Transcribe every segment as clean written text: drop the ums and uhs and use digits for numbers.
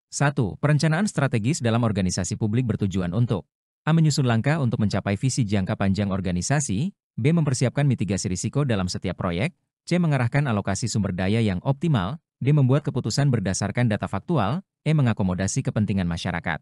1. Perencanaan strategis dalam organisasi publik bertujuan untuk A. Menyusun langkah untuk mencapai visi jangka panjang organisasi, B. Mempersiapkan mitigasi risiko dalam setiap proyek, C. Mengarahkan alokasi sumber daya yang optimal, D. Membuat keputusan berdasarkan data faktual, E. Mengakomodasi kepentingan masyarakat.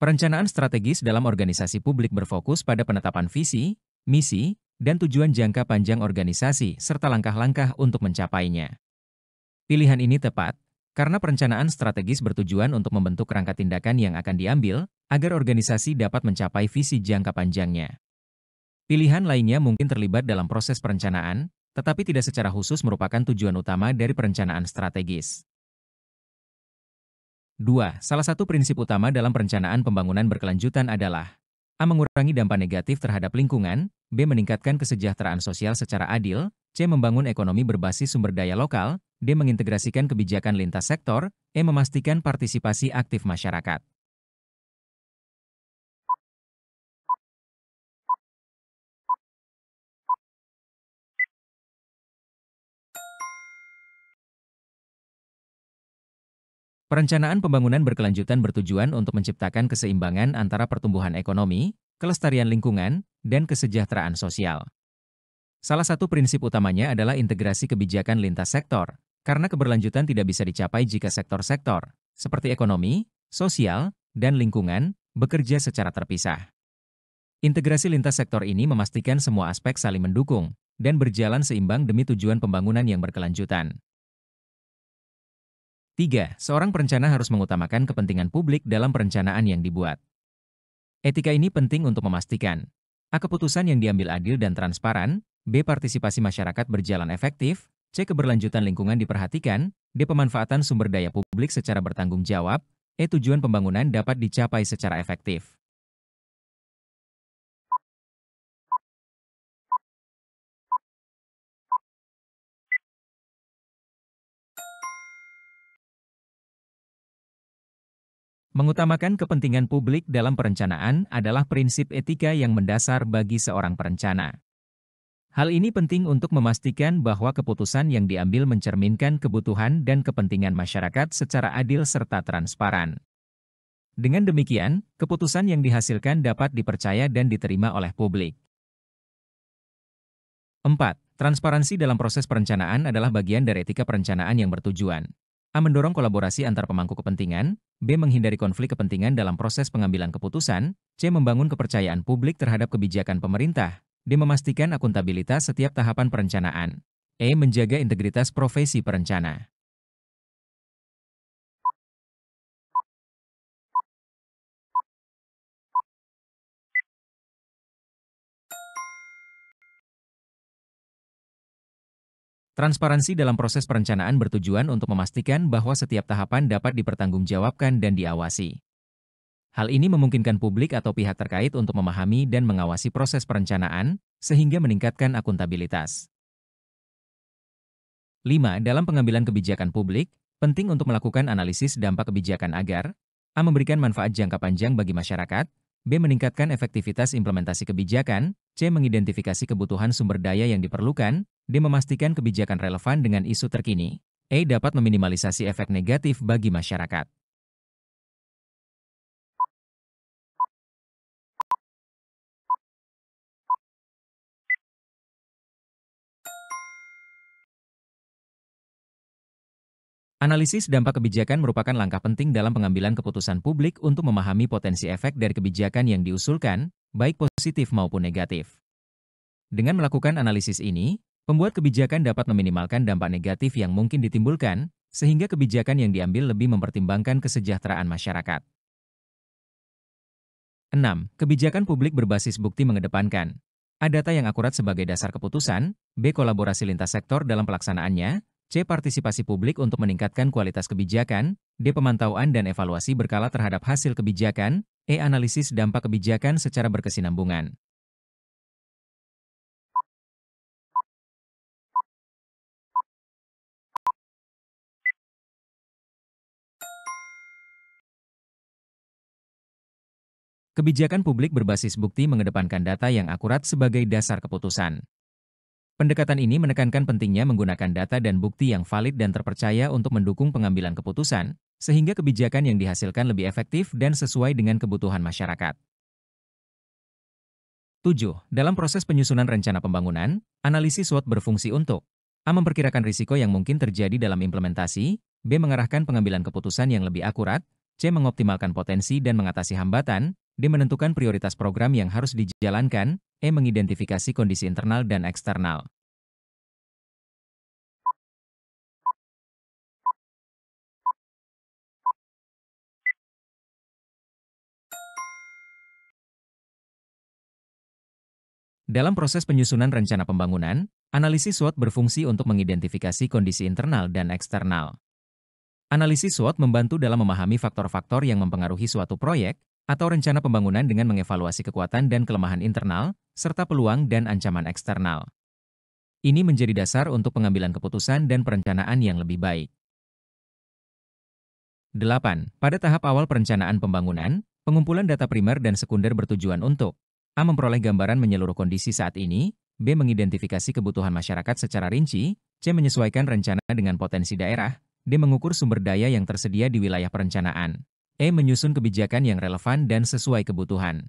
Perencanaan strategis dalam organisasi publik berfokus pada penetapan visi, misi, dan tujuan jangka panjang organisasi serta langkah-langkah untuk mencapainya. Pilihan ini tepat karena perencanaan strategis bertujuan untuk membentuk rangka tindakan yang akan diambil agar organisasi dapat mencapai visi jangka panjangnya. Pilihan lainnya mungkin terlibat dalam proses perencanaan, tetapi tidak secara khusus merupakan tujuan utama dari perencanaan strategis. 2. Salah satu prinsip utama dalam perencanaan pembangunan berkelanjutan adalah A. Mengurangi dampak negatif terhadap lingkungan, B. Meningkatkan kesejahteraan sosial secara adil, C. Membangun ekonomi berbasis sumber daya lokal, D. Mengintegrasikan kebijakan lintas sektor, E. Memastikan partisipasi aktif masyarakat. Perencanaan pembangunan berkelanjutan bertujuan untuk menciptakan keseimbangan antara pertumbuhan ekonomi, kelestarian lingkungan, dan kesejahteraan sosial. Salah satu prinsip utamanya adalah integrasi kebijakan lintas sektor, karena keberlanjutan tidak bisa dicapai jika sektor-sektor, seperti ekonomi, sosial, dan lingkungan, bekerja secara terpisah. Integrasi lintas sektor ini memastikan semua aspek saling mendukung dan berjalan seimbang demi tujuan pembangunan yang berkelanjutan. 3. Seorang perencana harus mengutamakan kepentingan publik dalam perencanaan yang dibuat. Etika ini penting untuk memastikan A. Keputusan yang diambil adil dan transparan, B. Partisipasi masyarakat berjalan efektif, C. Keberlanjutan lingkungan diperhatikan, D. Pemanfaatan sumber daya publik secara bertanggung jawab, E. Tujuan pembangunan dapat dicapai secara efektif. Mengutamakan kepentingan publik dalam perencanaan adalah prinsip etika yang mendasar bagi seorang perencana. Hal ini penting untuk memastikan bahwa keputusan yang diambil mencerminkan kebutuhan dan kepentingan masyarakat secara adil serta transparan. Dengan demikian, keputusan yang dihasilkan dapat dipercaya dan diterima oleh publik. 4. Transparansi dalam proses perencanaan adalah bagian dari etika perencanaan yang bertujuan A. Mendorong kolaborasi antar pemangku kepentingan, B. Menghindari konflik kepentingan dalam proses pengambilan keputusan, C. Membangun kepercayaan publik terhadap kebijakan pemerintah, D. Memastikan akuntabilitas setiap tahapan perencanaan, E. Menjaga integritas profesi perencana. Transparansi dalam proses perencanaan bertujuan untuk memastikan bahwa setiap tahapan dapat dipertanggungjawabkan dan diawasi. Hal ini memungkinkan publik atau pihak terkait untuk memahami dan mengawasi proses perencanaan, sehingga meningkatkan akuntabilitas. 5. Dalam pengambilan kebijakan publik, penting untuk melakukan analisis dampak kebijakan agar A. Memberikan manfaat jangka panjang bagi masyarakat, B. Meningkatkan efektivitas implementasi kebijakan, C. Mengidentifikasi kebutuhan sumber daya yang diperlukan, D. Memastikan kebijakan relevan dengan isu terkini, E. Dapat meminimalisasi efek negatif bagi masyarakat. Analisis dampak kebijakan merupakan langkah penting dalam pengambilan keputusan publik untuk memahami potensi efek dari kebijakan yang diusulkan, baik positif maupun negatif. Dengan melakukan analisis ini, pembuat kebijakan dapat meminimalkan dampak negatif yang mungkin ditimbulkan, sehingga kebijakan yang diambil lebih mempertimbangkan kesejahteraan masyarakat. 6. Kebijakan publik berbasis bukti mengedepankan A. Data yang akurat sebagai dasar keputusan, B. Kolaborasi lintas sektor dalam pelaksanaannya, C. Partisipasi publik untuk meningkatkan kualitas kebijakan, D. Pemantauan dan evaluasi berkala terhadap hasil kebijakan, E. Analisis dampak kebijakan secara berkesinambungan. Kebijakan publik berbasis bukti mengedepankan data yang akurat sebagai dasar keputusan. Pendekatan ini menekankan pentingnya menggunakan data dan bukti yang valid dan terpercaya untuk mendukung pengambilan keputusan, sehingga kebijakan yang dihasilkan lebih efektif dan sesuai dengan kebutuhan masyarakat. 7. Dalam proses penyusunan rencana pembangunan, analisis SWOT berfungsi untuk A. Memperkirakan risiko yang mungkin terjadi dalam implementasi, B. Mengarahkan pengambilan keputusan yang lebih akurat, C. Mengoptimalkan potensi dan mengatasi hambatan, D. Menentukan prioritas program yang harus dijalankan, E. Mengidentifikasi kondisi internal dan eksternal. Dalam proses penyusunan rencana pembangunan, analisis SWOT berfungsi untuk mengidentifikasi kondisi internal dan eksternal. Analisis SWOT membantu dalam memahami faktor-faktor yang mempengaruhi suatu proyek atau rencana pembangunan dengan mengevaluasi kekuatan dan kelemahan internal, serta peluang dan ancaman eksternal. Ini menjadi dasar untuk pengambilan keputusan dan perencanaan yang lebih baik. 8. Pada tahap awal perencanaan pembangunan, pengumpulan data primer dan sekunder bertujuan untuk A. Memperoleh gambaran menyeluruh kondisi saat ini, B. Mengidentifikasi kebutuhan masyarakat secara rinci, C. Menyesuaikan rencana dengan potensi daerah, D. Mengukur sumber daya yang tersedia di wilayah perencanaan, E. Menyusun kebijakan yang relevan dan sesuai kebutuhan.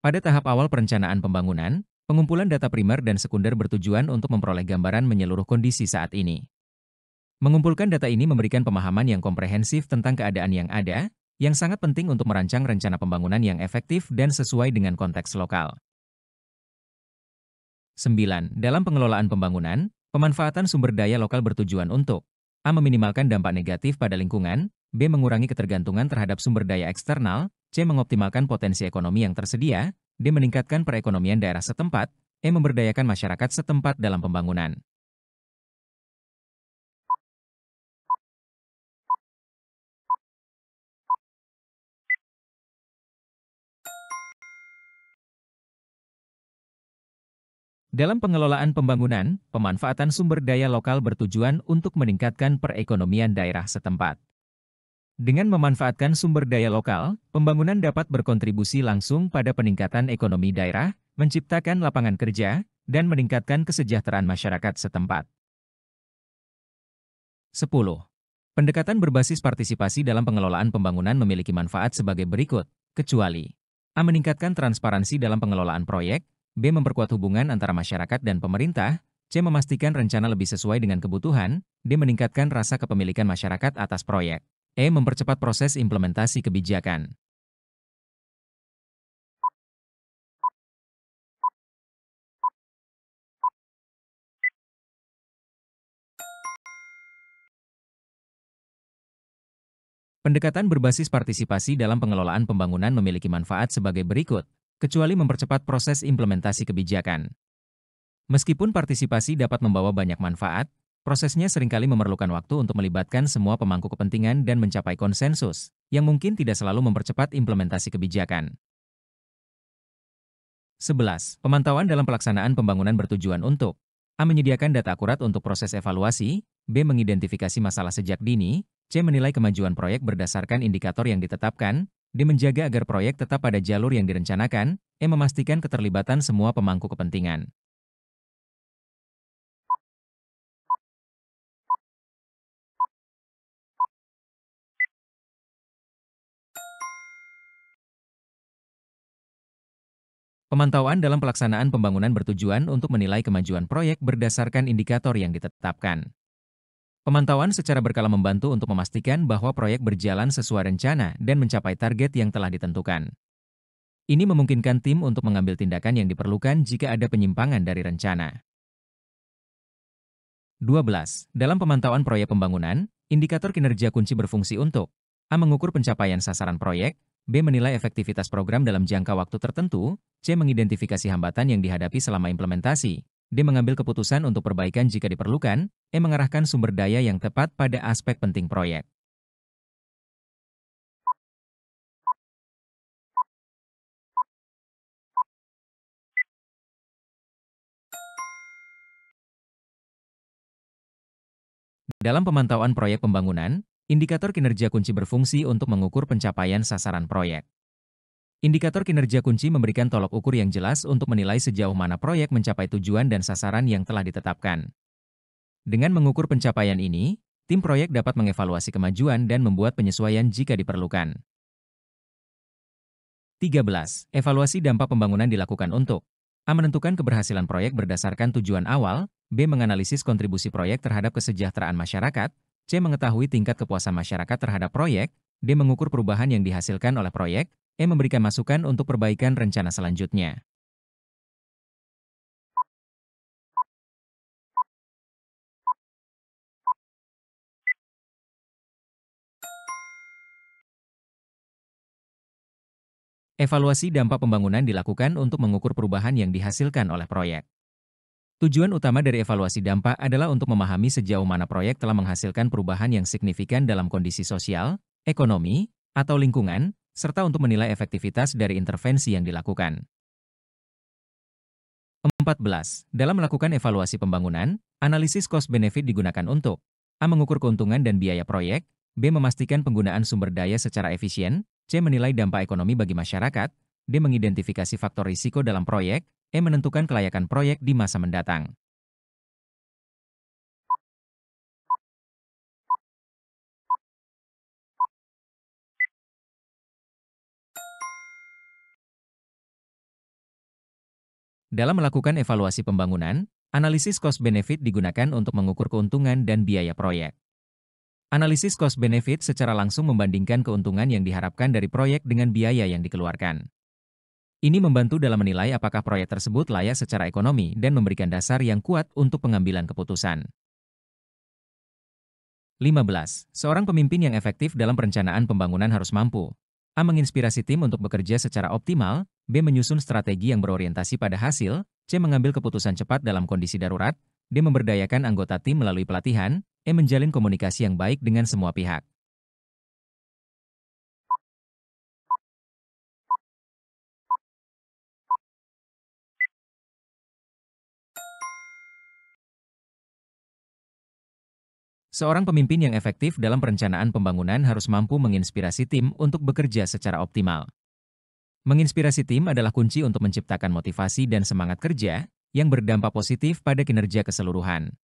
Pada tahap awal perencanaan pembangunan, pengumpulan data primer dan sekunder bertujuan untuk memperoleh gambaran menyeluruh kondisi saat ini. Mengumpulkan data ini memberikan pemahaman yang komprehensif tentang keadaan yang ada, yang sangat penting untuk merancang rencana pembangunan yang efektif dan sesuai dengan konteks lokal. 9. Dalam pengelolaan pembangunan, pemanfaatan sumber daya lokal bertujuan untuk A. Meminimalkan dampak negatif pada lingkungan, B. Mengurangi ketergantungan terhadap sumber daya eksternal, C. Mengoptimalkan potensi ekonomi yang tersedia, D. Meningkatkan perekonomian daerah setempat, E. Memberdayakan masyarakat setempat dalam pembangunan. Dalam pengelolaan pembangunan, pemanfaatan sumber daya lokal bertujuan untuk meningkatkan perekonomian daerah setempat. Dengan memanfaatkan sumber daya lokal, pembangunan dapat berkontribusi langsung pada peningkatan ekonomi daerah, menciptakan lapangan kerja, dan meningkatkan kesejahteraan masyarakat setempat. 10. Pendekatan berbasis partisipasi dalam pengelolaan pembangunan memiliki manfaat sebagai berikut, kecuali A. Meningkatkan transparansi dalam pengelolaan proyek, B. Memperkuat hubungan antara masyarakat dan pemerintah, C. Memastikan rencana lebih sesuai dengan kebutuhan, D. Meningkatkan rasa kepemilikan masyarakat atas proyek, E. Mempercepat proses implementasi kebijakan. Pendekatan berbasis partisipasi dalam pengelolaan pembangunan memiliki manfaat sebagai berikut, kecuali mempercepat proses implementasi kebijakan. Meskipun partisipasi dapat membawa banyak manfaat, prosesnya seringkali memerlukan waktu untuk melibatkan semua pemangku kepentingan dan mencapai konsensus, yang mungkin tidak selalu mempercepat implementasi kebijakan. 11. Pemantauan dalam pelaksanaan pembangunan bertujuan untuk A. Menyediakan data akurat untuk proses evaluasi, B. Mengidentifikasi masalah sejak dini, C. Menilai kemajuan proyek berdasarkan indikator yang ditetapkan, D. Menjaga agar proyek tetap pada jalur yang direncanakan, E. Memastikan keterlibatan semua pemangku kepentingan. Pemantauan dalam pelaksanaan pembangunan bertujuan untuk menilai kemajuan proyek berdasarkan indikator yang ditetapkan. Pemantauan secara berkala membantu untuk memastikan bahwa proyek berjalan sesuai rencana dan mencapai target yang telah ditentukan. Ini memungkinkan tim untuk mengambil tindakan yang diperlukan jika ada penyimpangan dari rencana. 12. Dalam pemantauan proyek pembangunan, indikator kinerja kunci berfungsi untuk A. Mengukur pencapaian sasaran proyek, B. Menilai efektivitas program dalam jangka waktu tertentu, C. Mengidentifikasi hambatan yang dihadapi selama implementasi, D. Mengambil keputusan untuk perbaikan jika diperlukan, E. Mengarahkan sumber daya yang tepat pada aspek penting proyek. Dalam pemantauan proyek pembangunan, indikator kinerja kunci berfungsi untuk mengukur pencapaian sasaran proyek. Indikator kinerja kunci memberikan tolok ukur yang jelas untuk menilai sejauh mana proyek mencapai tujuan dan sasaran yang telah ditetapkan. Dengan mengukur pencapaian ini, tim proyek dapat mengevaluasi kemajuan dan membuat penyesuaian jika diperlukan. 13. Evaluasi dampak pembangunan dilakukan untuk A. Menentukan keberhasilan proyek berdasarkan tujuan awal, B. Menganalisis kontribusi proyek terhadap kesejahteraan masyarakat, C. Mengetahui tingkat kepuasan masyarakat terhadap proyek, D. Mengukur perubahan yang dihasilkan oleh proyek, E. Memberikan masukan untuk perbaikan rencana selanjutnya. Evaluasi dampak pembangunan dilakukan untuk mengukur perubahan yang dihasilkan oleh proyek. Tujuan utama dari evaluasi dampak adalah untuk memahami sejauh mana proyek telah menghasilkan perubahan yang signifikan dalam kondisi sosial, ekonomi, atau lingkungan, serta untuk menilai efektivitas dari intervensi yang dilakukan. 14. Dalam melakukan evaluasi pembangunan, analisis cost-benefit digunakan untuk A. Mengukur keuntungan dan biaya proyek, B. Memastikan penggunaan sumber daya secara efisien, C. Menilai dampak ekonomi bagi masyarakat, D. Mengidentifikasi faktor risiko dalam proyek, E. Menentukan kelayakan proyek di masa mendatang. Dalam melakukan evaluasi pembangunan, analisis cost-benefit digunakan untuk mengukur keuntungan dan biaya proyek. Analisis cost-benefit secara langsung membandingkan keuntungan yang diharapkan dari proyek dengan biaya yang dikeluarkan. Ini membantu dalam menilai apakah proyek tersebut layak secara ekonomi dan memberikan dasar yang kuat untuk pengambilan keputusan. 15. Seorang pemimpin yang efektif dalam perencanaan pembangunan harus mampu A. Menginspirasi tim untuk bekerja secara optimal, B. Menyusun strategi yang berorientasi pada hasil, C. Mengambil keputusan cepat dalam kondisi darurat, D. Memberdayakan anggota tim melalui pelatihan, E. Menjalin komunikasi yang baik dengan semua pihak. Seorang pemimpin yang efektif dalam perencanaan pembangunan harus mampu menginspirasi tim untuk bekerja secara optimal. Menginspirasi tim adalah kunci untuk menciptakan motivasi dan semangat kerja yang berdampak positif pada kinerja keseluruhan.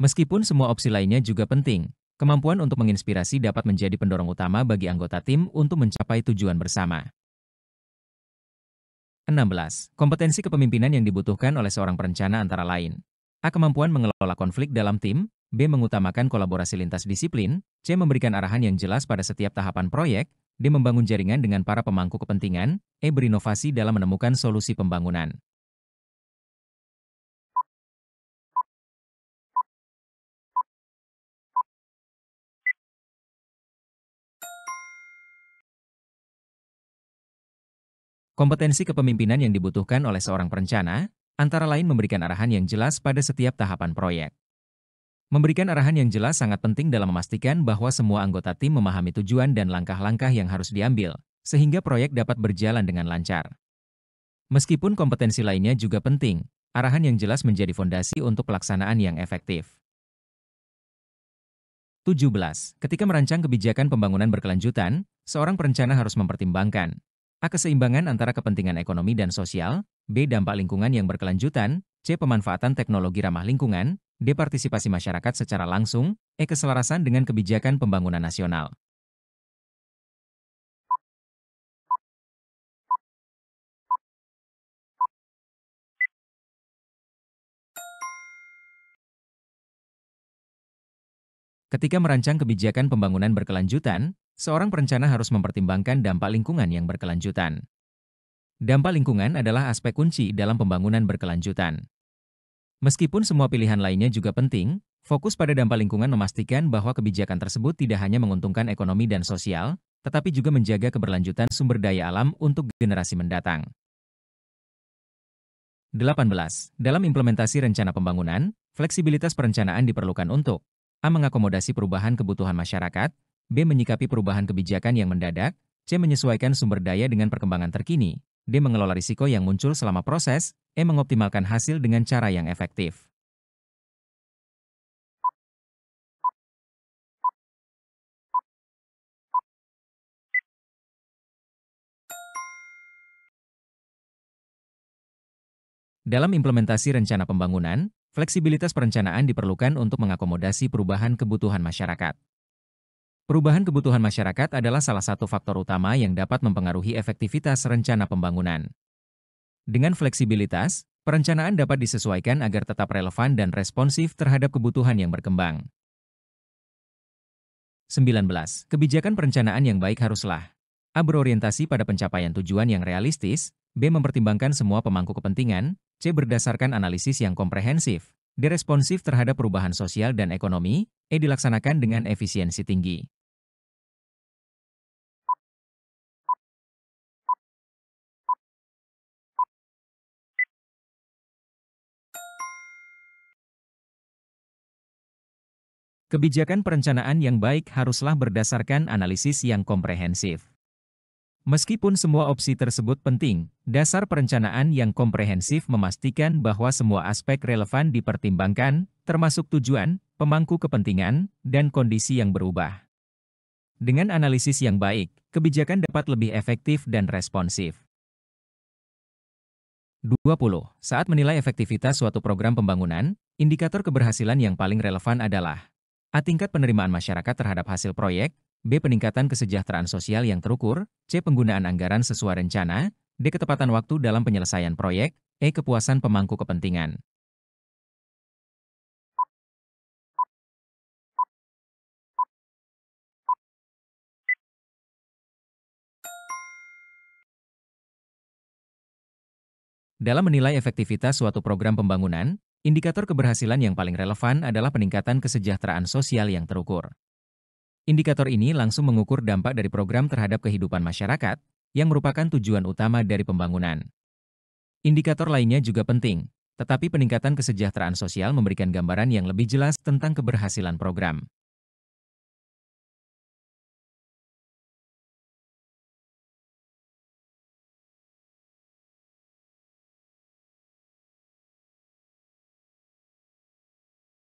Meskipun semua opsi lainnya juga penting, kemampuan untuk menginspirasi dapat menjadi pendorong utama bagi anggota tim untuk mencapai tujuan bersama. 16. Kompetensi kepemimpinan yang dibutuhkan oleh seorang perencana antara lain A. Kemampuan mengelola konflik dalam tim, B. Mengutamakan kolaborasi lintas disiplin, C. Memberikan arahan yang jelas pada setiap tahapan proyek, D. Membangun jaringan dengan para pemangku kepentingan, E. Berinovasi dalam menemukan solusi pembangunan. Kompetensi kepemimpinan yang dibutuhkan oleh seorang perencana, antara lain memberikan arahan yang jelas pada setiap tahapan proyek. Memberikan arahan yang jelas sangat penting dalam memastikan bahwa semua anggota tim memahami tujuan dan langkah-langkah yang harus diambil, sehingga proyek dapat berjalan dengan lancar. Meskipun kompetensi lainnya juga penting, arahan yang jelas menjadi fondasi untuk pelaksanaan yang efektif. 17. Ketika merancang kebijakan pembangunan berkelanjutan, seorang perencana harus mempertimbangkan A. Keseimbangan antara kepentingan ekonomi dan sosial, B. Dampak lingkungan yang berkelanjutan, C. Pemanfaatan teknologi ramah lingkungan, D. Partisipasi masyarakat secara langsung, E. Keselarasan dengan kebijakan pembangunan nasional. Ketika merancang kebijakan pembangunan berkelanjutan, seorang perencana harus mempertimbangkan dampak lingkungan yang berkelanjutan. Dampak lingkungan adalah aspek kunci dalam pembangunan berkelanjutan. Meskipun semua pilihan lainnya juga penting, fokus pada dampak lingkungan memastikan bahwa kebijakan tersebut tidak hanya menguntungkan ekonomi dan sosial, tetapi juga menjaga keberlanjutan sumber daya alam untuk generasi mendatang. 18. Dalam implementasi rencana pembangunan, fleksibilitas perencanaan diperlukan untuk A. Mengakomodasi perubahan kebutuhan masyarakat, B. Menyikapi perubahan kebijakan yang mendadak, C. Menyesuaikan sumber daya dengan perkembangan terkini, D. Mengelola risiko yang muncul selama proses, E. Mengoptimalkan hasil dengan cara yang efektif. Dalam implementasi rencana pembangunan, fleksibilitas perencanaan diperlukan untuk mengakomodasi perubahan kebutuhan masyarakat. Perubahan kebutuhan masyarakat adalah salah satu faktor utama yang dapat mempengaruhi efektivitas rencana pembangunan. Dengan fleksibilitas, perencanaan dapat disesuaikan agar tetap relevan dan responsif terhadap kebutuhan yang berkembang. 19. Kebijakan perencanaan yang baik haruslah A. Berorientasi pada pencapaian tujuan yang realistis, B. Mempertimbangkan semua pemangku kepentingan, C. Berdasarkan analisis yang komprehensif, D. Responsif terhadap perubahan sosial dan ekonomi, E. Dilaksanakan dengan efisiensi tinggi. Kebijakan perencanaan yang baik haruslah berdasarkan analisis yang komprehensif. Meskipun semua opsi tersebut penting, dasar perencanaan yang komprehensif memastikan bahwa semua aspek relevan dipertimbangkan, termasuk tujuan, pemangku kepentingan, dan kondisi yang berubah. Dengan analisis yang baik, kebijakan dapat lebih efektif dan responsif. 20. Saat menilai efektivitas suatu program pembangunan, indikator keberhasilan yang paling relevan adalah A. Tingkat penerimaan masyarakat terhadap hasil proyek, B. Peningkatan kesejahteraan sosial yang terukur, C. Penggunaan anggaran sesuai rencana, D. Ketepatan waktu dalam penyelesaian proyek, E. Kepuasan pemangku kepentingan. Dalam menilai efektivitas suatu program pembangunan, indikator keberhasilan yang paling relevan adalah peningkatan kesejahteraan sosial yang terukur. Indikator ini langsung mengukur dampak dari program terhadap kehidupan masyarakat, yang merupakan tujuan utama dari pembangunan. Indikator lainnya juga penting, tetapi peningkatan kesejahteraan sosial memberikan gambaran yang lebih jelas tentang keberhasilan program.